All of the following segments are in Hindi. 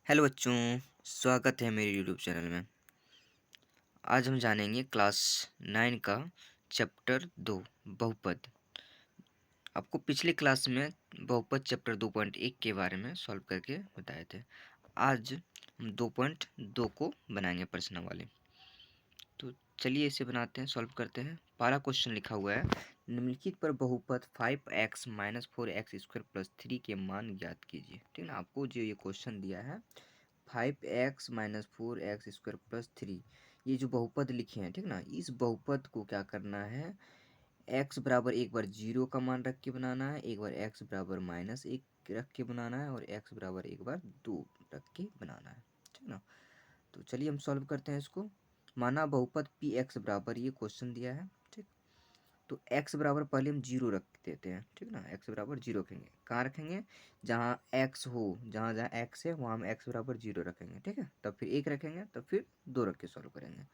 हेलो बच्चों, स्वागत है मेरे यूट्यूब चैनल में। आज हम जानेंगे क्लास 9 का चैप्टर 2 बहुपद। आपको पिछले क्लास में बहुपद चैप्टर 2.1 के बारे में सॉल्व करके बताए थे। आज हम 2.2 को बनाएंगे प्रश्न वाले। तो चलिए इसे बनाते हैं, सॉल्व करते हैं। पहला क्वेश्चन लिखा हुआ है, निम्नलिखित पर बहुपद 5x minus 4x square plus 3 के मान ज्ञात कीजिए। ठीक है ना, आपको जो ये क्वेश्चन दिया है 5x minus 4x square plus 3, ये जो बहुपद लिखे हैं, ठीक ना, इस बहुपद को क्या करना है, x बराबर एक बार 0 का मान रख के बनाना है, एक बार x बराबर -1 रख के बनाना है, और x बराबर एक बार 2 रख के बनाना है। ठीक ना, तो चलिए हम सॉल्व करते हैं इसको। माना बहुपद पी एक्स बराबर, ये क्वेश्चन दिया है, ठीक। तो x बराबर पहले हम 0 रख देते हैं, ठीक ना, x बराबर 0 रखेंगे। कहाँ रखेंगे, जहाँ x हो, जहाँ जहाँ x है वहाँ हम x बराबर 0 रखेंगे, ठीक है। तब फिर 1 रखेंगे, तब फिर 2 रख के सॉल्व करेंगे।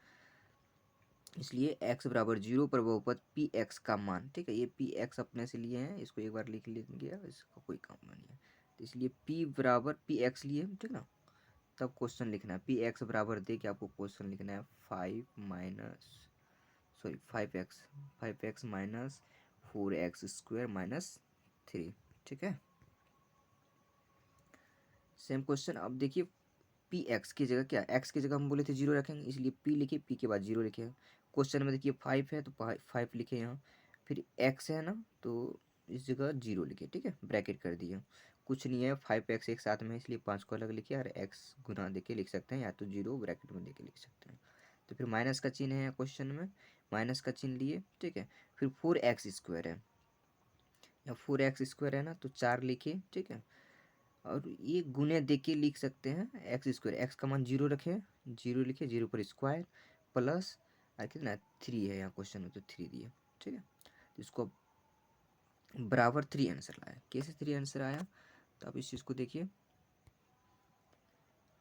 इसलिए x बराबर 0 पर बहुपद पी एक्स का मान, ठीक है, ये पी एक्स अपने से लिए हैं, इसको एक बार लिख लेंगे, इसका कोई काम नहीं है। तो इसलिए p बराबर पी एक्स लिए, ठीक ना। तब क्वेश्चन लिखना है, पी एक्स बराबर दे के आपको क्वेश्चन लिखना है 5x minus 4x square minus 3, ठीक है। Same question. अब देखिए, पी एक्स की जगह क्या, एक्स की जगह हम बोले थे 0 रखेंगे, इसलिए पी लिखे, पी के बाद 0 लिखे। क्वेश्चन में देखिए 5 है तो 5 लिखे यहाँ, फिर एक्स है ना, तो इस जगह 0 लिखे, ठीक है, ब्रैकेट कर दिए। कुछ नहीं है, 5x एक साथ में है, इसलिए 5 को अलग लिखे, और x गुना दे के लिख सकते हैं, या तो 0 ब्रैकेट में दे के लिख सकते हैं। तो फिर माइनस का चिन्ह है क्वेश्चन में, माइनस का चिन्ह लिए, ठीक है। फिर 4x स्क्वायर है, या 4x स्क्वायर है ना, तो 4 लिखे, ठीक है। और ये गुने दे के लिख सकते हैं, एक्स स्क्वायर, एक्स का मान 0 रखे, 0 लिखे, 0 पर स्क्वायर प्लस, और कितना 3 है यहाँ क्वेश्चन में, तो 3 दिए, ठीक है। तो इसको बराबर 3 आंसर लाया। कैसे 3 आंसर आया, तो आप इस चीज़ को देखिए,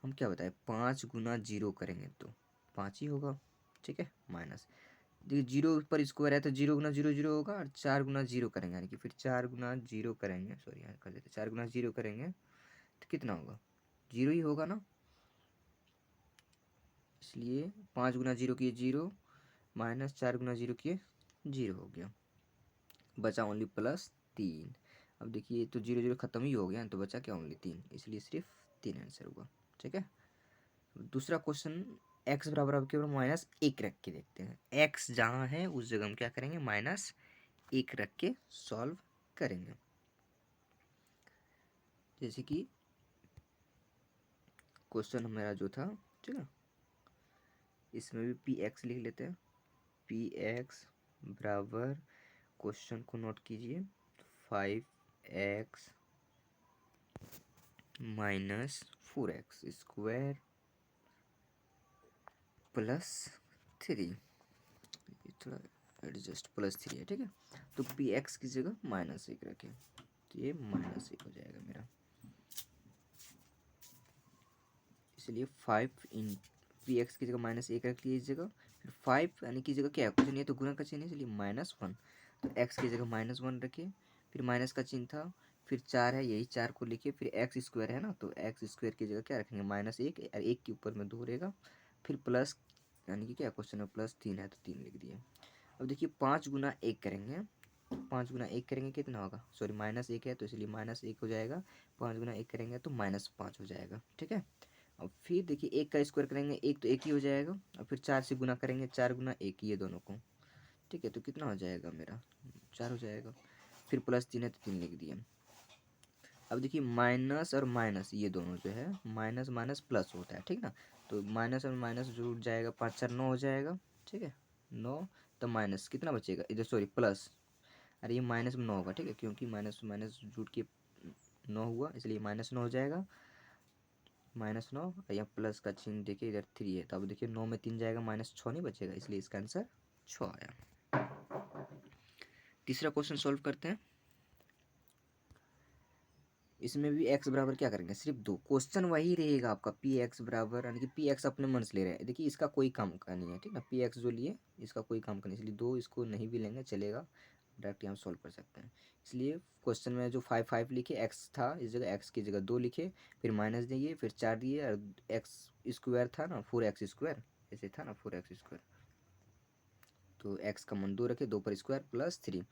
हम क्या बताए, 5 गुना 0 करेंगे तो 5 ही होगा, ठीक है, माइनस, देखिए 0 पर स्क्वायर है तो 0 गुना 0 0 होगा, और 4 गुना 0 करेंगे, यानी कि फिर 4 गुना 0 करेंगे, सॉरी यहाँ कर देते, 4 गुना 0 करेंगे तो कितना होगा, 0 ही होगा ना। इसलिए 5 गुना 0 किए 0, माइनस 4 गुना 0 किए 0 हो गया, बचा ओनली +3। अब देखिए तो 0 0 खत्म ही हो गया, तो बचा क्या, ओनली 3, इसलिए सिर्फ 3 आंसर हुआ, ठीक है। दूसरा क्वेश्चन, x बराबर, अब केवल -1 रख के देखते हैं, x जहाँ है उस जगह हम क्या करेंगे, -1 रख के सॉल्व करेंगे। जैसे कि क्वेश्चन हमारा जो था, ठीक है, इसमें भी पी एक्स लिख लेते हैं, पी एक्स बराबर, क्वेश्चन को नोट कीजिए, 5x minus 4x square plus 3, ये थोड़ा एडजस्ट, +3 है, ठीक है। तो पी एक्स की जगह -1 रखें, तो ये -1 हो जाएगा मेरा, इसलिए 5 इन पी एक्स की जगह -1 रख लिया इस जगह, फिर 5 यानी कि जगह क्या है, कुछ नहीं है तो गुना का चिन्ह है, इसलिए -1, तो x की जगह -1 रखिए, फिर माइनस का चिन्ह था, फिर 4 है, यही 4 को लिखिए, फिर एक्स स्क्वायर है ना, तो एक्स स्क्वायर की जगह क्या रखेंगे, -1, और 1 के ऊपर में 2 रहेगा, फिर प्लस, यानी कि क्या क्वेश्चन में +3 है तो 3 लिख दिए। अब देखिए 5 गुना 1 करेंगे, 5 गुना 1 करेंगे कितना होगा, सॉरी -1 है तो इसलिए -1 हो जाएगा, 5 गुना 1 करेंगे तो -5 हो जाएगा, ठीक है। अब फिर देखिए 1 का स्क्वायर करेंगे, 1 तो 1 ही हो जाएगा, और फिर 4 से गुना करेंगे, 4 गुना 1, ये दोनों को, ठीक है, तो कितना हो जाएगा मेरा, 4 हो जाएगा, फिर +3 है तो 3 लिख दिए। अब देखिए माइनस और माइनस, ये दोनों जो है, माइनस माइनस प्लस होता है, ठीक ना, तो माइनस और माइनस जुड़ जाएगा, 5 4 9 हो जाएगा, ठीक है, 9, तो माइनस कितना बचेगा इधर, सॉरी प्लस, अरे ये माइनस में 9 होगा, ठीक है, क्योंकि माइनस माइनस जुड़ के 9 हुआ, इसलिए -9 हो जाएगा, -9, या प्लस का चिन्ह देखिए इधर 3 है, तो अब देखिए 9 में 3 जाएगा, -6 नहीं बचेगा, इसलिए इसका आंसर 6 आया। तीसरा क्वेश्चन सॉल्व करते हैं। इसमें भी x बराबर क्या करेंगे, सिर्फ 2, क्वेश्चन वही रहेगा आपका, पी एक्स बराबर, यानी कि पी एक्स अपने मन से ले रहे हैं, देखिए इसका कोई काम का नहीं है, ठीक है, पी एक्स जो लिए इसका कोई काम का नहीं, इसलिए 2 इसको नहीं भी लेंगे चलेगा, डायरेक्ट यहाँ सॉल्व कर सकते हैं। इसलिए क्वेश्चन में जो 5 5 लिखे, एक्स था इस जगह, एक्स की जगह 2 लिखे, फिर माइनस दिए, फिर 4 दिए, और एक्स स्क्वायर था ना 4x स्क्वायर, ऐसे था ना 4x स्क्वायर, तो एक्स का मान 2 रखे, 2 पर स्क्वायर प्लस 3।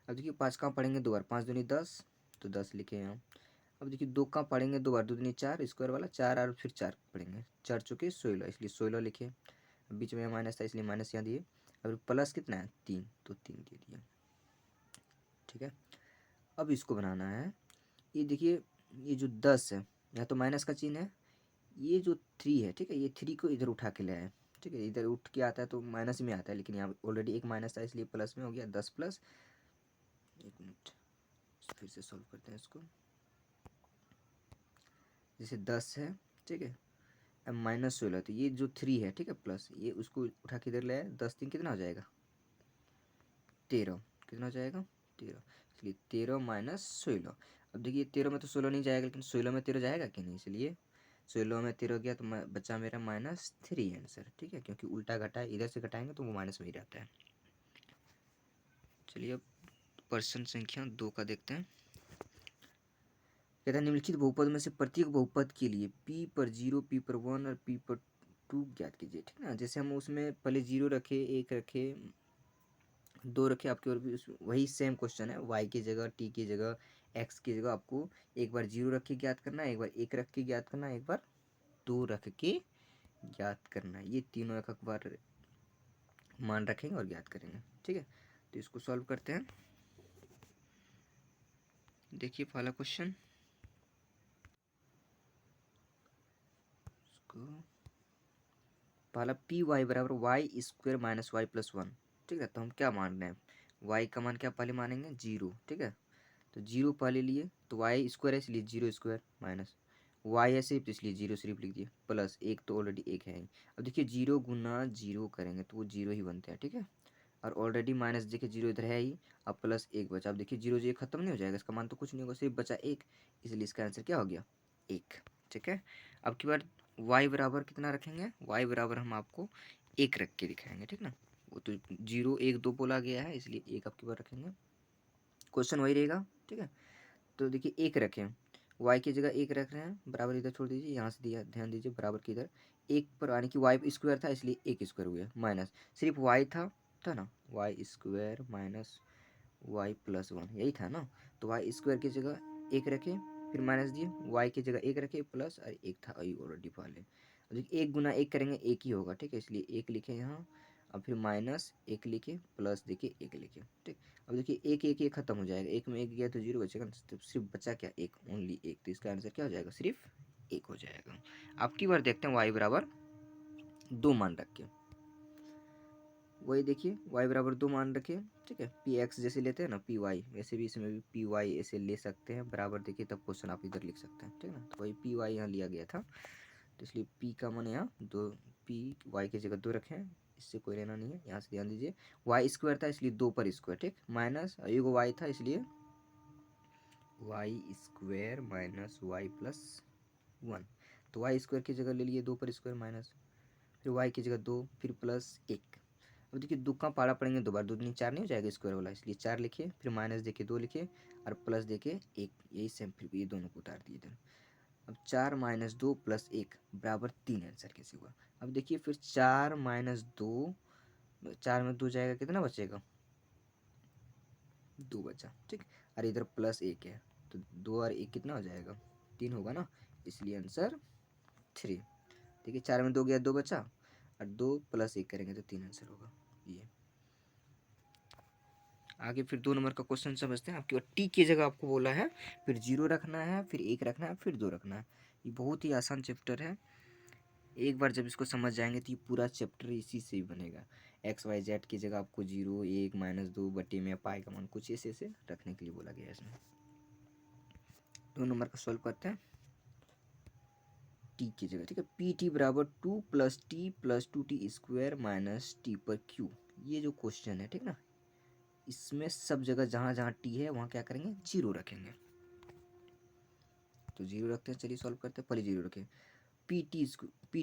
अब देखिए 5 कहाँ पढ़ेंगे 2 बार, 5 दूनी 10, तो 10 लिखे यहाँ। अब देखिए 2 कहाँ पढ़ेंगे 2 बार, 2 दूनी 4, स्क्वायर वाला 4 और फिर 4 पढ़ेंगे, 4 चौके 16, इसलिए 16 लिखे। बीच में माइनस था इसलिए माइनस यहाँ दिए। अब प्लस कितना है 3, तो 3 दे दिया। ठीक है, अब इसको बनाना है। ये देखिए ये जो 10 है यहाँ तो माइनस का चिन्ह है, ये जो 3 है, ठीक है, ये 3 को इधर उठा के ले आए। ठीक है, इधर उठ के आता है तो माइनस में आता है, लेकिन यहाँ ऑलरेडी एक माइनस था इसलिए प्लस में हो गया। 10 प्लस, एक मिनट फिर से सॉल्व करते हैं इसको। जैसे 10 है, ठीक है, अब -16, तो ये जो 3 है, ठीक है, प्लस ये उसको उठा के इधर ले आए। 10 3 कितना हो जाएगा 13, कितना हो जाएगा 13, इसलिए 13 माइनस 16। अब देखिए 13 में तो 16 नहीं जाएगा, लेकिन 16 में 13 जाएगा कि नहीं, इसलिए 16 में 13 गया तो बचा मेरा -3 आंसर। ठीक है, क्योंकि उल्टा घटा है, इधर से घटाएंगे तो वो माइनस में ही रहता है। चलिए अब प्रश्न संख्या 2 का देखते हैं। कहता है निम्नलिखित बहुपद में से प्रत्येक बहुपद के लिए p पर 0, p पर 1 और p पर 2 ज्ञात कीजिए। ठीक ना, जैसे हम उसमें पहले 0 रखे, 1 रखे, 2 रखे, आपके और भी वही सेम क्वेश्चन है, y की जगह, t की जगह, x की जगह आपको एक बार 0 रख के ज्ञात करना है, एक बार 1 रख के ज्ञात करना है, एक बार 2 रख के ज्ञात करना है। ये तीनों एक बार मान रखेंगे और ज्ञात करेंगे। ठीक है, तो इसको सॉल्व करते हैं। देखिए पहला क्वेश्चन, पहला पी वाई बराबर Y square minus Y plus 1। ठीक है, तो हम क्या मान रहे हैं, वाई का मान क्या पहले मानेंगे 0। ठीक है, तो 0 पहले लिए, तो वाई स्क्वायर है इसलिए 0 स्क्वायर, माइनस वाई है सिर्फ इसलिए 0 सिर्फ लिख दिए, प्लस 1 तो ऑलरेडी 1 है ही। अब देखिए 0 गुना 0 करेंगे तो वो 0 ही बनते हैं। ठीक है, और ऑलरेडी माइनस देखिए 0 इधर है ही, अब प्लस 1 बचा। अब देखिए 0 0 खत्म नहीं हो जाएगा, इसका मान तो कुछ नहीं होगा, सिर्फ बचा 1, इसलिए इसका आंसर क्या हो गया 1। ठीक है, अब की बार y बराबर कितना रखेंगे, y बराबर हम आपको 1 रख के दिखाएंगे। ठीक ना, वो तो 0 1 2 बोला गया है इसलिए 1 आपकी बार रखेंगे, क्वेश्चन वही रहेगा। ठीक है, तो देखिए 1 रखें, y की जगह 1 रख रहे हैं, बराबर इधर छोड़ दीजिए, यहाँ से दिया ध्यान दीजिए बराबर की इधर 1 पर आने की y स्क्वायर था इसलिए 1 स्क्वायर हुआ, माइनस सिर्फ y था ना, y square minus y plus 1 यही था ना, तो y स्क्वायर की जगह 1 रखे, फिर माइनस दिए, y की जगह 1 रखे, प्लस और 1 था ऑलरेडी पहले। अब देखिए 1 गुना 1 करेंगे 1 ही होगा। ठीक है, इसलिए 1 लिखे यहाँ, अब फिर माइनस 1 लिखे, प्लस देखिए 1 लिखे। ठीक, अब देखिए 1 1 1 खत्म हो जाएगा, 1 में 1 गया तो 0 बचेगा, तो सिर्फ बचा क्या 1, ओनली 1, तो इसका आंसर क्या हो जाएगा सिर्फ 1 हो जाएगा। अब की बार देखते हैं y बराबर 2 मान रख के, वही देखिए y बराबर 2 मान रखे। ठीक है, पी एक्स जैसे लेते हैं ना पी वाई, वैसे भी इसमें भी पी वाई ऐसे ले सकते हैं, बराबर देखिए तब क्वेश्चन आप इधर लिख सकते हैं। ठीक है ना, तो वही पी वाई यहाँ लिया गया था, तो इसलिए पी का मान यहाँ 2, पी वाई की जगह 2 रखें, इससे कोई लेना नहीं है। यहाँ से ध्यान दीजिए वाई स्क्वायर था इसलिए 2 पर स्क्वायर, ठीक, माइनस एगो वाई था इसलिए Y square minus Y plus 1, तो वाई स्क्वायर की जगह ले लिए 2 पर स्क्वायर माइनस, फिर वाई की जगह 2, फिर प्लस 1। अब देखिए 2 का पारा पड़ेंगे, 2 बार 2 दूनी 4 नहीं हो जाएगा स्क्वायर वाला, इसलिए 4 लिखे, फिर माइनस देके 2 लिखे, और प्लस देके 1, यही सेम, फिर ये दोनों को उतार दिए इधर। अब 4 माइनस 2 प्लस 1 बराबर 3 आंसर कैसे हुआ। अब देखिए फिर 4 माइनस 2, 4 में 2 जाएगा, कितना बचेगा 2 बचा। ठीक, और इधर प्लस 1 है, तो 2 और 1 कितना हो जाएगा 3 होगा ना, इसलिए आंसर 3। देखिए 4 में 2 गया 2 बचा, और 2 प्लस 1 करेंगे तो 3 आंसर होगा ये। आगे फिर 2 नंबर का क्वेश्चन समझते हैं। आपकी बार टी की जगह आपको बोला है फिर 0 रखना है, फिर 1 रखना है, फिर 2 रखना है। ये बहुत ही आसान चैप्टर है, एक बार जब इसको समझ जाएंगे तो ये पूरा चैप्टर इसी से ही बनेगा। एक्स वाई जेड की जगह आपको 0 1 -2 बटे में पाई का मान कुछ ऐसे रखने के लिए बोला गया है इसमें। 2 नंबर का सॉल्व करते हैं टी की जगह। ठीक है, पी टी बराबर 2 + t + 2t square minus T पर क्यू, ये जो क्वेश्चन है, ठीक ना, इसमें सब जगह जहाँ जहाँ टी है वहाँ क्या करेंगे 0 रखेंगे, तो 0 रखते हैं। चलिए सॉल्व करते हैं, पहले 0 रखें, पी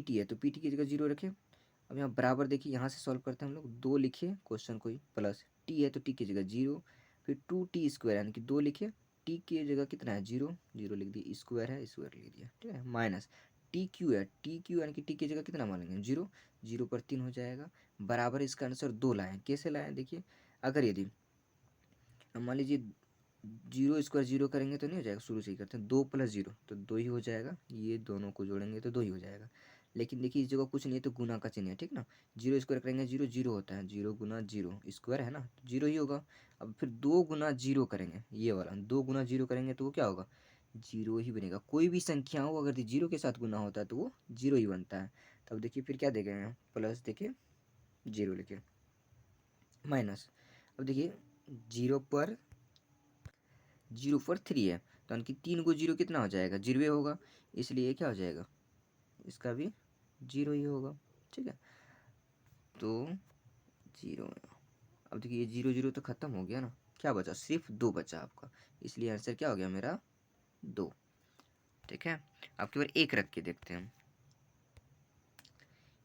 टी है तो पी टी की जगह 0 रखें। अब यहाँ बराबर देखिए, यहाँ से सॉल्व करते हैं हम लोग, 2 लिखे क्वेश्चन कोई, प्लस टी है तो टी की जगह 0, फिर 2t² यानी कि 2 लिखे, टी की जगह कितना है 0, 0 लिख दिए, स्क्वायर है स्क्वायर लिख दिया, ठीक है, माइनस टी क्यू है, टी क्यू यानी कि टी की जगह कितना मानेंगे 0, 0 पर 3 हो जाएगा, बराबर इसका आंसर 2 लाएँ। कैसे लाएँ देखिए, अगर यदि मान लीजिए 0² 0 करेंगे तो नहीं हो जाएगा, शुरू से ही करते हैं, 2 + 0 तो 2 ही हो जाएगा, ये दोनों को जोड़ेंगे तो 2 ही हो जाएगा। लेकिन देखिए इस जगह कुछ नहीं है तो गुना का चिन्ह है, ठीक ना, 0² करेंगे 0, 0 होता है, 0 गुना 0 स्क्वायर है ना, 0 ही होगा। अब फिर 2 गुना 0 करेंगे, ये वाला 2 गुना 0 करेंगे तो वो क्या होगा, 0 ही बनेगा। कोई भी संख्या हो अगर 0 के साथ गुना होता है तो वो 0 ही बनता है। तब देखिए फिर क्या देखेंगे हम, प्लस देखिए 0 लिखे, माइनस, अब देखिए 0 पर 3 है तो यानी कि 3 को 0 कितना हो जाएगा, 0 होगा, इसलिए क्या हो जाएगा, इसका भी 0 ही होगा, ठीक है, तो 0। अब देखिए ये 0 0 तो खत्म हो गया ना, क्या बचा, सिर्फ 2 बचा आपका, इसलिए आंसर क्या हो गया मेरा 2, ठीक है। आपके बार 1 रख के देखते हैं हम,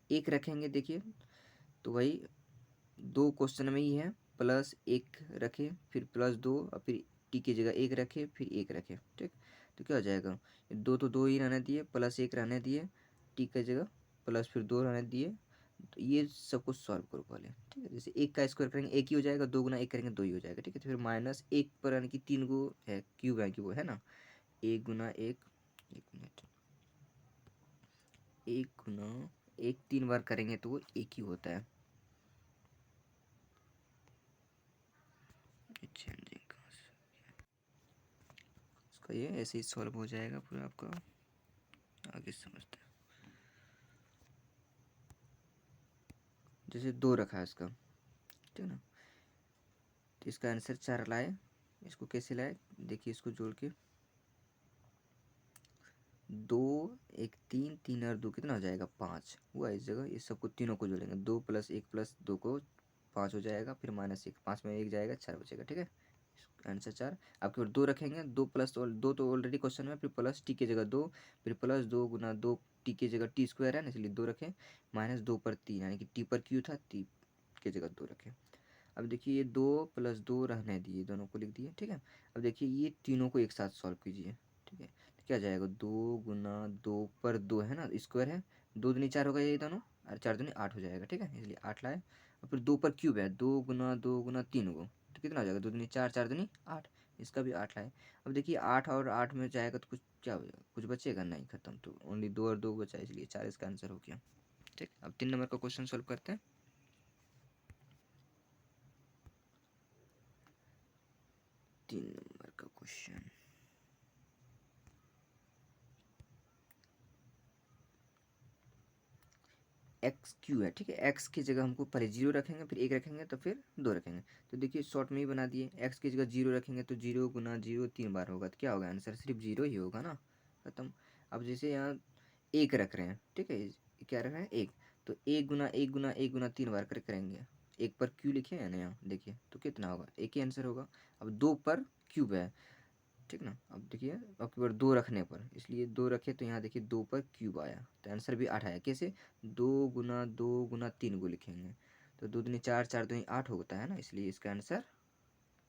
1 रखेंगे देखिए तो वही 2 क्वेश्चन में ही है, +1 रखे, फिर +2 और फिर टी की जगह 1 रखे, फिर 1 रखे, ठीक, तो क्या हो जाएगा, 2 तो 2 ही रहने दिए, +1 रहने दिए, टी की जगह प्लस फिर 2 रहने दिए, तो ये सबको सॉल्व करो पहले, ठीक है। जैसे 1 का स्क्वायर करेंगे 1 ही हो जाएगा, 2 गुना 1 करेंगे 2 ही हो जाएगा, ठीक है। तो फिर -1 पर यानी कि 3 गो है क्यूब है कि वो है ना, 1 गुना 1, 1 मिनट, 1 गुना 1 3 बार करेंगे तो वो 1 ही होता है। इसका ये ऐसे ही सॉल्व हो जाएगा पूरा आपका, आगे समझते हैं। जैसे 2 रखा है इसका, ठीक है ना, तो इसका आंसर 4 लाए, इसको कैसे लाए देखिए, इसको जोड़ के 2 1 3 3 और 2 कितना हो जाएगा 5 हुआ, इस जगह इस सबको तीनों को जोड़ेंगे, 2 + 1 + 2 को 5 हो जाएगा, फिर -1, 5 में 1 जाएगा, 4 बचेगा, ठीक है, आंसर 4। आपके ऊपर 2 रखेंगे, 2 + 2 तो ऑलरेडी क्वेश्चन में, फिर प्लस टी की जगह 2, फिर +2 गुना 2 टी की जगह t² है ना, इसलिए 2 रखें, -2 पर 3 यानी कि टी पर क्यू था, टी की जगह 2 रखें। अब देखिए ये 2 + 2 रहने दिए, दोनों को लिख दिए, ठीक है। अब देखिए ये तीनों को एक साथ सॉल्व कीजिए, ठीक है, तो क्या जाएगा, 2 गुना 2 पर 2 है ना, स्क्वायर है, 2 दूनी 4 होगा ये दोनों, और 4 दूनी 8 हो जाएगा, ठीक है, इसलिए 8 लाए। और फिर 2 पर क्यूब है, 2 गुना 3 को, तो कितना हो जाएगा, 2 दूनी 4, 4 दूनी 8, इसका भी 8 लाए। अब देखिए 8 और 8 में जाएगा तो कुछ क्या हो जाएगा, कुछ बचेगा नहीं, खत्म, तो ओनली 2 और 2 बचा, इसलिए 4 इसका आंसर हो गया, ठीक। अब 3 नंबर का क्वेश्चन सॉल्व करते हैं। 3 नंबर का क्वेश्चन, एक्स क्यू है, ठीक है, एक्स की जगह हमको पहले 0 रखेंगे, फिर 1 रखेंगे, तो फिर 2 रखेंगे, तो देखिए शॉर्ट में ही बना दिए, एक्स की जगह 0 रखेंगे तो 0 गुना 0 3 बार होगा, तो क्या होगा आंसर, सिर्फ 0 ही होगा ना, खत्म। अब जैसे यहाँ 1 रख रहे हैं, ठीक है, क्या रख रहे हैं 1, तो 1 गुना 1 गुना 1 गुना 3 बार कर करेंगे, 1 पर क्यू लिखे है ना यहाँ देखिए, तो कितना होगा, एक ही आंसर होगा। अब 2 पर क्यूब है, ठीक ना, अब देखिए आपके पास 2 रखने पर, इसलिए 2 रखे तो यहाँ देखिए 2 पर क्यूब आया, तो आंसर भी 8 आया, कैसे, 2 गुना 3 को लिखेंगे, तो 2 दूनी 4, 4 दूनी 8 होता है ना, इसलिए इसका आंसर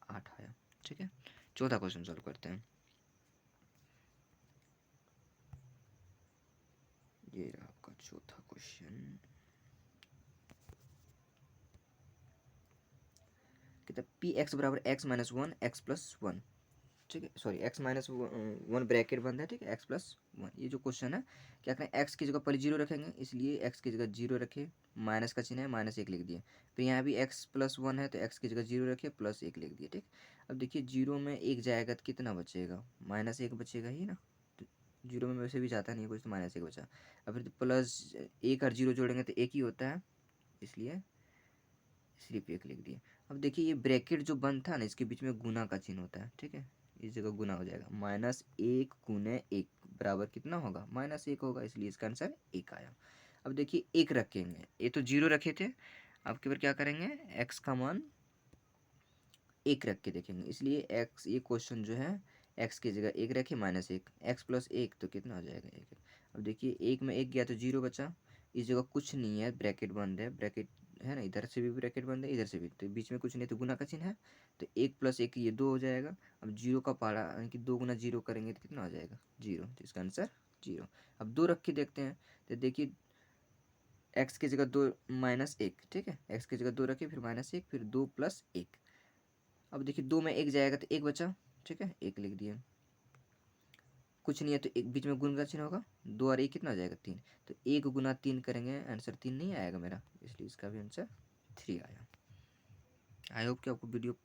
8 आया, ठीक है। चौथा क्वेश्चन सॉल्व करते हैं। ये रहा आपका चौथा क्वेश्चन, कितना, पी एक्स बराबर एक्स माइनस 1 एक्स प्लस 1, ठीक है, सॉरी एक्स माइनस 1 ब्रैकेट बंद है, ठीक है, x+1, ये जो क्वेश्चन है, क्या करें, एक्स की जगह पहले 0 रखेंगे, इसलिए एक्स की जगह 0 रखे, माइनस का चिन्ह है, -1 लिख दिए, फिर यहाँ भी x+1 है तो एक्स की जगह 0 रखे, +1 लिख दिए, ठीक। अब देखिए 0 में 1 जाएगा तो कितना बचेगा, -1 बचेगा ही ना, तो 0 में वैसे भी जाता नहीं है कुछ, तो -1 बचा। अब फिर +1 और 0 जोड़ेंगे तो 1 ही होता है, इसलिए सिर्फ 1 लिख दिए। अब देखिए ये ब्रैकेट जो बंद था ना, इसके बीच में गुना का चिन्ह होता है, ठीक है, इस जगह गुना हो जाएगा, -1 गुने 1 बराबर कितना होगा, -1 होगा, इसलिए इसका आंसर 1 आया। अब देखिए 1 रखेंगे, ये तो 0 रखे थे, अब की बार क्या करेंगे, एक्स का मान 1 रख के देखेंगे, इसलिए एक्स, ये क्वेश्चन जो है एक्स की जगह 1 रखे, -1, x+1 तो कितना हो जाएगा 1। अब देखिए 1 में 1 गया तो 0 बचा, इस जगह कुछ नहीं है, ब्रैकेट बंद है, ब्रैकेट है ना, इधर से भी ब्रैकेट बंद है, इधर से भी, तो बीच में कुछ नहीं, तो गुना का चिन्ह है, तो 1 + 1 ये 2 हो जाएगा। अब 0 का पहाड़ा यानी कि 2 गुना 0 करेंगे तो कितना हो जाएगा 0, तो इसका आंसर 0। अब 2 रख के देखते हैं, तो देखिए x की जगह 2 -1, ठीक है, x की जगह 2 रखे, फिर -1, फिर 2 + 1। अब देखिए 2 में 1 जाएगा तो 1 बचा, ठीक है, 1 लिख दिया। कुछ नहीं है तो एक बीच में गुण का चिन्ह होगा, 2 और 1 कितना हो जाएगा 3, तो 1 गुना 3 करेंगे, आंसर 3 नहीं आएगा मेरा, इसलिए इसका भी आंसर 3 आया। आई होप कि आपको वीडियो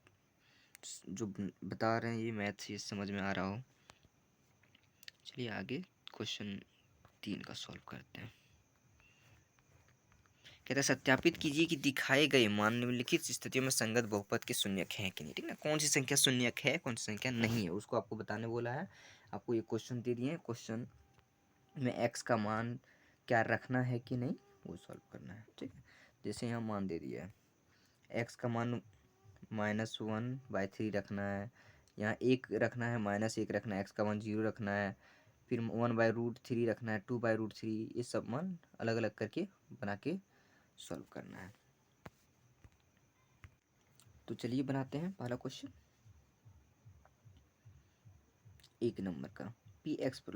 जो बता रहे हैं ये मैथ्स ये समझ में आ रहा हो। चलिए आगे क्वेश्चन 3 का सॉल्व करते हैं। कहता है सत्यापित कीजिए कि दिखाए गए मान निम्नलिखित स्थितियों में संगत बहुपद के शून्यक हैं कि नहीं, ठीक ना, कौन सी संख्या शून्यक है, कौन सी संख्या नहीं है, उसको आपको बताने बोला है। आपको ये क्वेश्चन दे दिए, क्वेश्चन में x का मान क्या रखना है कि नहीं वो सॉल्व करना है, ठीक है। जैसे यहाँ मान दे दिया है, x का मान -1/3 रखना है, यहाँ 1 रखना है, -1 रखना है, x का मान 0 रखना है, फिर 1/√3 रखना है, 2/√3, ये सब मान अलग अलग करके बना के सॉल्व करना है। तो चलिए बनाते हैं पहला क्वेश्चन, 1 नंबर का, px =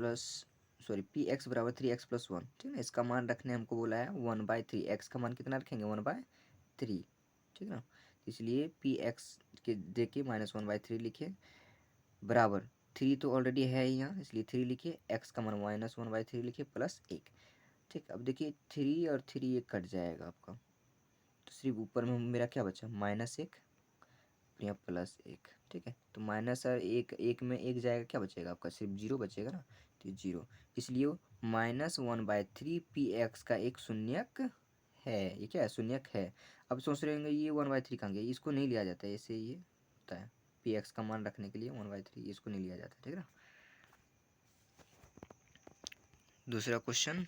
3x + 1, ठीक है, इसका मान रखने हमको बोला है 1/3, x का मान कितना रखेंगे 1/3, ठीक है ना, इसलिए px के दे के -1/3 लिखे, बराबर 3 तो ऑलरेडी है ही यहाँ, इसलिए 3 लिखिए, x का मान -1/3 लिखिए, +1, ठीक। अब देखिए 3 और 3 ये कट जाएगा आपका, तो सिर्फ ऊपर में मेरा क्या बचा -1 या +1, ठीक है, तो माइनस और एक में 1 जाएगा, क्या बचेगा आपका, सिर्फ 0 बचेगा ना, तो 0, इसलिए -1/3 px का एक शून्यक है, ये क्या है शून्यक है। अब सोच रहे होंगे ये 1/3 कहाँ गया, इसको नहीं लिया जाता है, ऐसे ये होता है, px का मान रखने के लिए 1/3 इसको नहीं लिया जाता, ठीक है ना। दूसरा क्वेश्चन,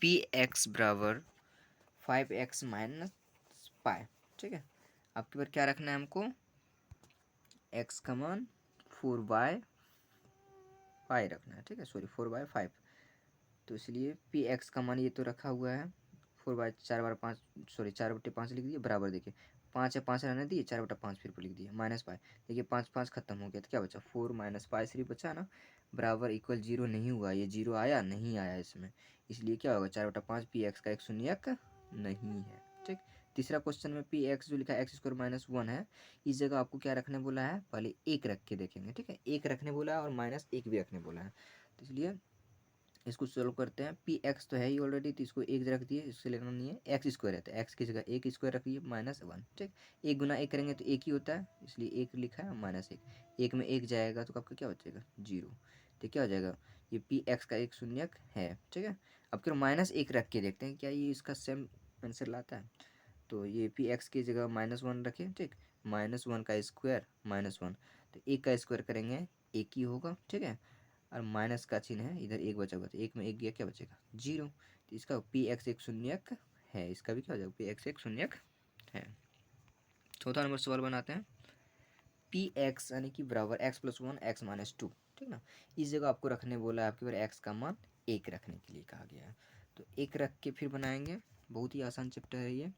px = 5x - π, ठीक है, आपके बार क्या रखना है हमको, x का मान 4/π रखना है, ठीक है, सॉरी 4/5, तो इसलिए px का मान ये तो रखा हुआ है 4/5, सॉरी 4/5 लिख दिए, बराबर देखिए 5 है, 5 रहने दिए, 4/5 फिर लिख दिए, -π, देखिए 5 5 खत्म हो गया, तो क्या बचा 4 - π सिर्फ बचा ना, बराबर इक्वल 0 नहीं हुआ, ये 0 आया नहीं आया इसमें, इसलिए क्या होगा 4/5 px का एक शून्यक नहीं है, ठीक। तीसरा क्वेश्चन में px जो लिखा है x² - 1 है, इस जगह आपको क्या रखने बोला है, पहले 1 रख के देखेंगे, ठीक है, 1 रखने बोला है और -1 भी रखने बोला है, तो इसलिए इसको सॉल्व करते हैं। px तो है ही ऑलरेडी, तो इसको 1 रख दिए, इससे लेना नहीं है, x² रहता है, x की जगह 1² रखिए, -1, ठीक, 1 गुना 1 करेंगे तो 1 ही होता है, इसलिए 1 लिखा है, -1, 1 में 1 जाएगा तो आपका क्या बचेगा 0, तो क्या हो जाएगा, ये px का एक शून्यक है, ठीक है। अब फिर -1 रख के देखते हैं क्या ये इसका सेम आंसर लाता है, तो ये px की जगह -1 रखें, ठीक, -1 का स्क्वायर -1, तो 1 का स्क्वायर करेंगे 1 ही होगा, ठीक है, और माइनस का चिन्ह है, इधर 1 बचा हुआ, तो 1 में 1 गया, क्या बचेगा 0, तो इसका px एक शून्यक है, इसका भी क्या हो जाएगा px एक शून्यक है। चौथा नंबर सवाल बनाते हैं, px यानी कि बराबर x + 1 x - 2, ठीक ना, इस जगह आपको रखने बोला है, आपके बार x का मान 1 रखने के लिए कहा गया है, तो 1 रख के फिर बनाएंगे, बहुत ही आसान चैप्टर है ये।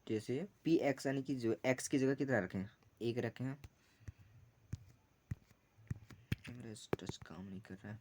जैसे px यानी कि जो x की जगह कितना रखें 1 रखें, मेरा टच काम नहीं कर रहा है